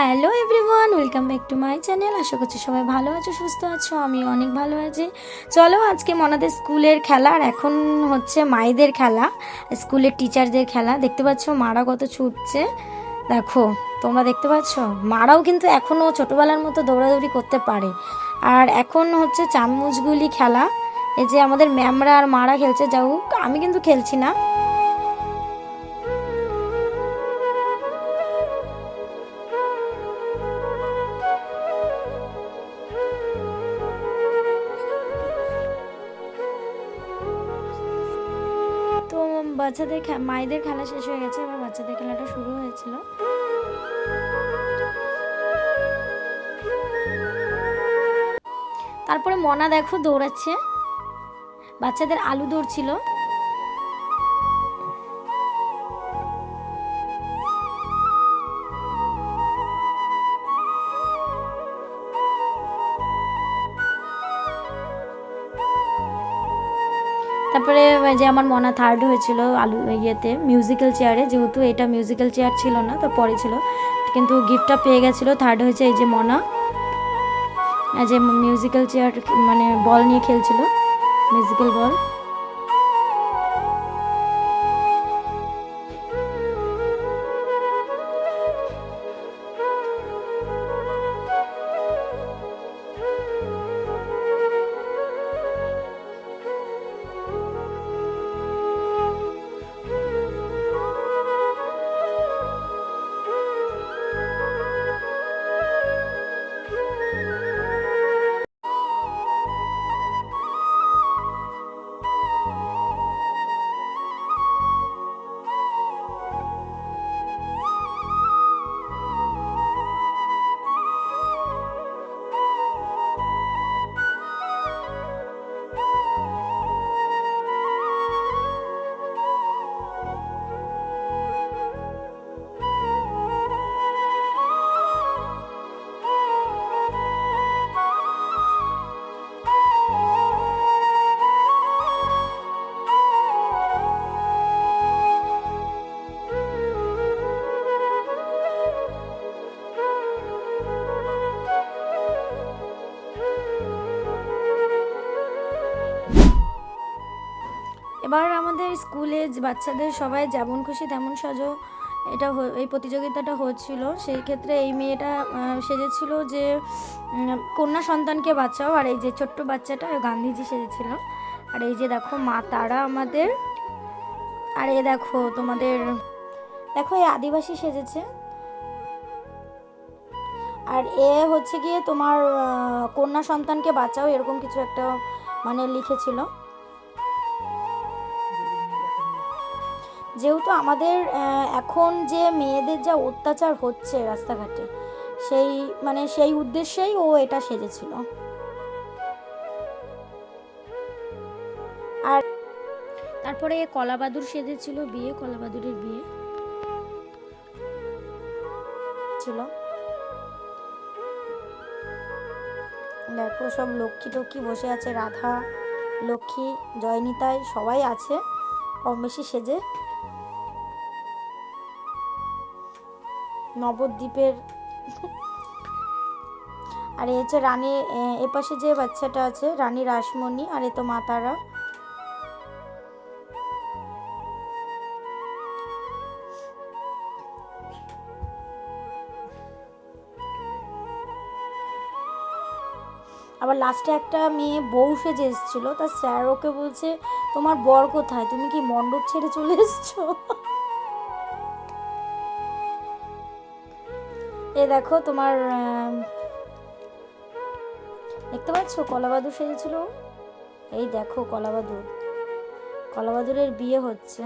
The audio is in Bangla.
Hello everyone, welcome back to my channel. আশা করছি সবাই ভালো আছো, সুস্থ আছো। আমি অনেক ভালো আছি। চলো, আজকে মনাদের স্কুলের খেলা, আর এখন হচ্ছে মায়েদের খেলা, স্কুলের টিচারদের খেলা। দেখতে পাচ্ছ মারা কত ছুটছে, দেখো তোমরা দেখতে পাচ্ছ। মারাও কিন্তু এখনও ছোটোবেলার মতো দৌড়াদৌড়ি করতে পারে। আর এখন হচ্ছে চামচগুলি খেলা, এই যে আমাদের ম্যামরা আর মারা খেলছে। যাই হোক, আমি কিন্তু খেলছি না। তো বাচ্চাদের মায়েদের খেলা শেষ হয়ে গেছে, এবার বাচ্চাদের খেলাটা শুরু হয়েছিল। তারপরে মনা দেখো দৌড়াচ্ছে, বাচ্চাদের আলু দৌড়ছিল। তারপরে যে আমার মনা থার্ড হয়েছিল আলু ইয়েতে, মিউজিক্যাল চেয়ারে। যেহেতু এটা মিউজিক্যাল চেয়ার ছিল না, তো পরে ছিল, কিন্তু গিফটটা পেয়ে গেছিলো। থার্ড হয়েছে এই যে মনা, যে মিউজিক্যাল চেয়ার মানে বল নিয়ে খেলছিল, মিউজিক্যাল বল। এবার আমাদের স্কুলে বাচ্চাদের সবাই যেমন খুশি তেমন সাজো, এটা এই প্রতিযোগিতাটা হচ্ছিল। সেই ক্ষেত্রে এই মেয়েটা সেজেছিল যে কন্যা সন্তানকে বাঁচাও, আর এই যে ছোট্ট বাচ্চাটা গান্ধীজি সেজেছিল। আর এই যে দেখো মা তারা আমাদের, আর এ দেখো তোমাদের, দেখো এই আদিবাসী সেজেছে। আর এ হচ্ছে গিয়ে তোমার কন্যা সন্তানকে বাঁচাও, এরকম কিছু একটা মানে লিখেছিল। যেহেতু আমাদের এখন যে মেয়েদের যা অত্যাচার হচ্ছে রাস্তাঘাটে, সেই উদ্দেশ্যেই ও এটা সেজেছিল। আর তারপরে কলাবাদুর সেজেছিল, কলাবাদুরের বিয়ে ছিল। দেখো সব লক্ষ্মী টক্ষ্মী বসে আছে, রাধা লক্ষ্মী জয়নিতাই সবাই আছে কম বেশি সেজে। নবদ্বীপের আর এই হচ্ছে রানী, এপাশে যে বাচ্চাটা আছে রানী রাসমণি, আর এ তো মা তারা। আবার লাস্টে একটা মেয়ে বউ সেজে এসেছিল, তার স্যার ওকে বলছে তোমার বর কোথায়, তুমি কি মণ্ডপ ছেড়ে চলে এসছো? এ দেখো তোমার দেখতে পাচ্ছ কলাবাদুর সেজেছিল। এই দেখো কলাবাদুরের বিয়ে হচ্ছে।